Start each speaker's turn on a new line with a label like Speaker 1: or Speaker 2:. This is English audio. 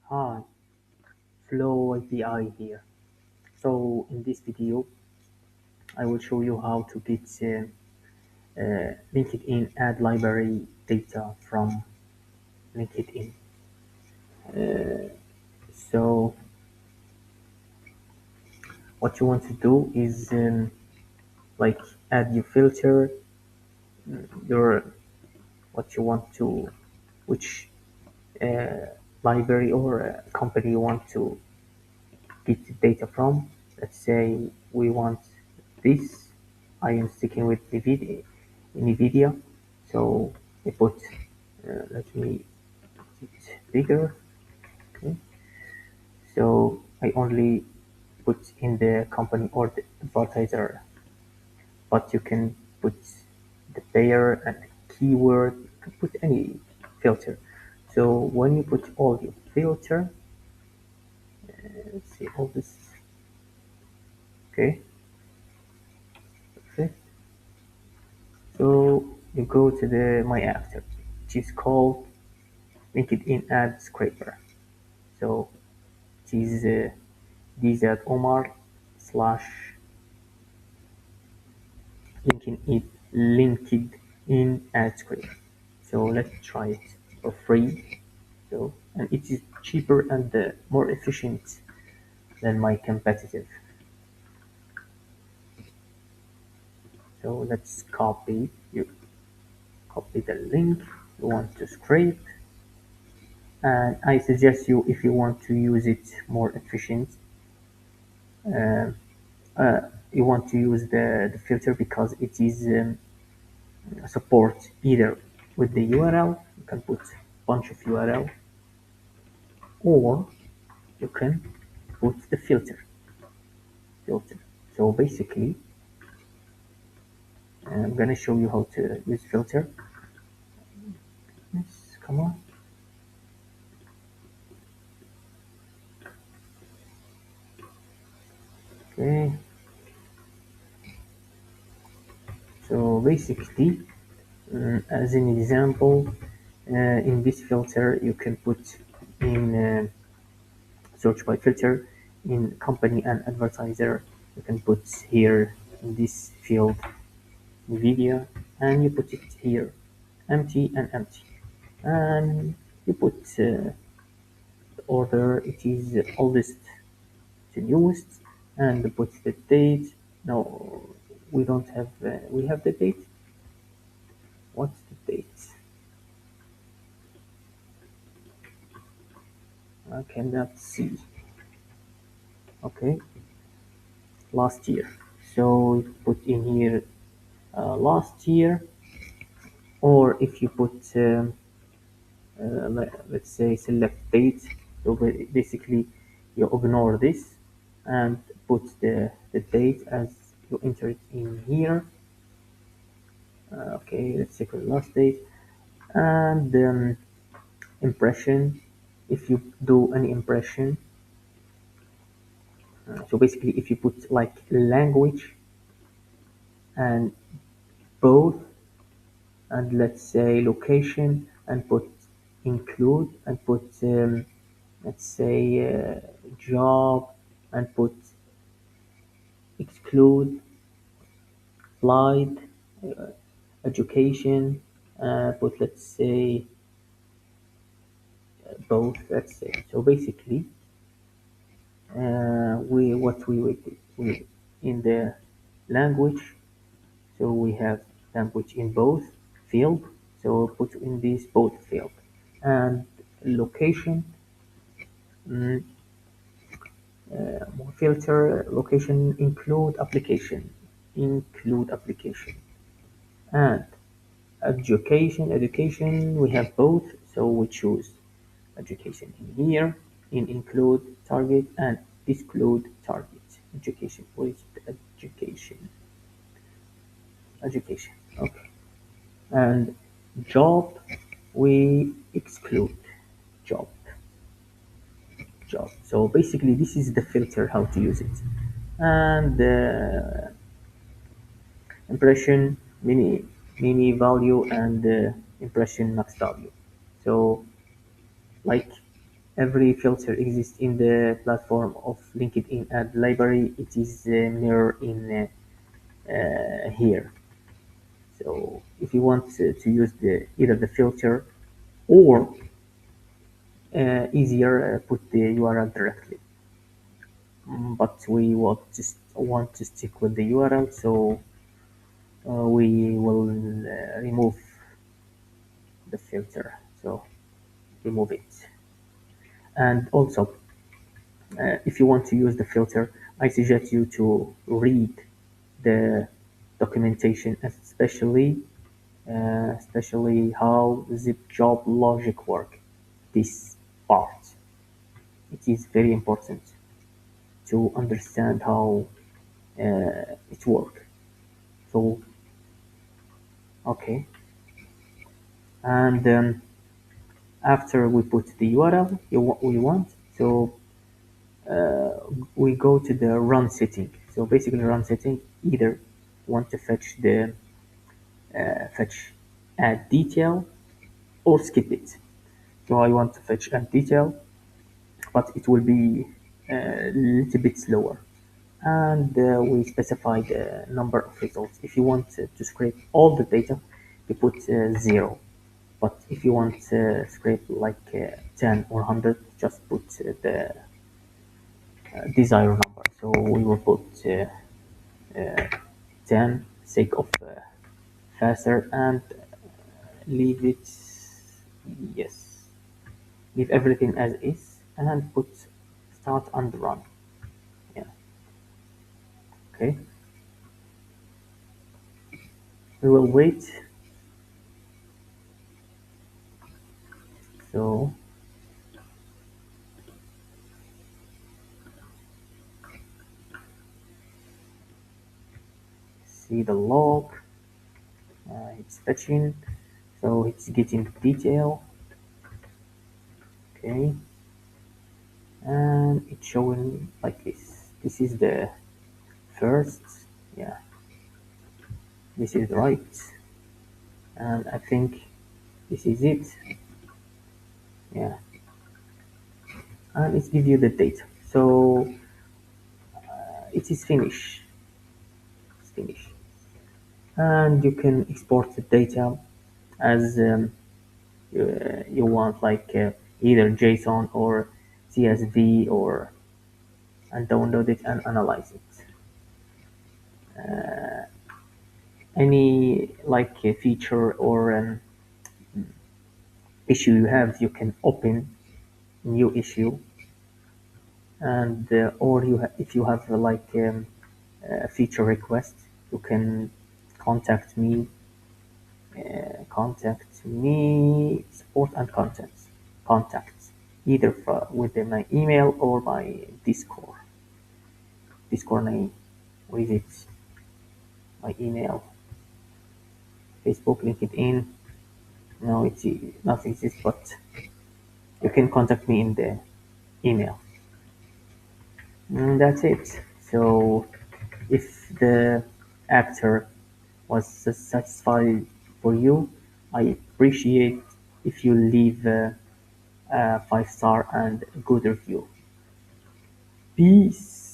Speaker 1: Hi, Flow API here. So in this video, I will show you how to get LinkedIn ad library data from LinkedIn. So what you want to do is like add your filter, your what you want to, which uh, library or company you want to get the data from. Let's say we want this. I am sticking with NVIDIA. So I put, let me put it bigger. Okay. So I only put in the company or the advertiser, but you can put the payer and the keyword. You can put any filter. So when you put all your filter, let's see all this. Okay. Okay. So you go to the my after, which is called LinkedIn Ad Scraper. So it is dz omar slash LinkedIn Ad Scraper. So let's try it for free. So and it is cheaper and more efficient than my competitive. So let's copy the link you want to scrape, and I suggest you, if you want to use it more efficient, uh, you want to use the filter because it is support either with the URL. You can put bunch of URL, or you can put the filter. So basically, I'm gonna show you how to use filter. Yes, come on. Okay. So basically, as an example, in this filter you can put in search by filter in company and advertiser. You can put here in this field NVIDIA, and you put it here empty and empty, and you put the order, it is oldest to newest, and put the date. No, we don't have, we have the date. What's the date? I cannot see. Okay, last year. So you put in here last year, or if you put let's say select date. So basically you ignore this and put the date as you enter it in here. Okay, let's check the last date, and impression. If you do an impression, so basically if you put like language and both, and let's say location, and put include, and put let's say job, and put exclude, applied, education, put let's say both, let's say. So basically we what we will do, we in the language, so we have language in both field, so put in this both field, and location, mm, more filter location, include application, and education we have both, so we choose education in here, in include target and exclude target. Education, what is the education, okay, and job we exclude job. So basically this is the filter, how to use it. And impression mini value, and impression max value. So like every filter exists in the platform of LinkedIn ad library. It is mirrored in here. So if you want to use either the filter or easier, put the URL directly. But we want to stick with the URL, so we will remove the filter. So remove it. And also, if you want to use the filter, I suggest you to read the documentation, especially how zip job logic work. This part, it is very important to understand how it works. So, okay, and after we put the URL we want, so we go to the run setting. So basically, run setting either want to fetch add detail or skip it. So I want to fetch add detail, but it will be a little bit slower. And we specify the number of results. If you want to scrape all the data, you put 0. But if you want to scrape like 10 or 100, just put the desired number. So we will put 10 sake of faster, and leave it, yes, leave everything as is and put start and run. Yeah, okay. We will wait. So see the log, it's fetching, so it's getting detail, okay, and it's showing like this. This is the first, yeah, this is right, and I think this is it, yeah, and it gives you the data. So it is finished. It's finished, and you can export the data as you want, like either JSON or CSV, or and download it and analyze it. Any like a feature or an issue you have, you can open new issue, and or if you have like a feature request, you can contact me, support and contacts, either with my email or my Discord name. Visit my email, Facebook, LinkedIn. No, it's nothing exists, but you can contact me in the email. That's it. So if the actor was satisfied for you, I appreciate if you leave a 5-star and good review. Peace.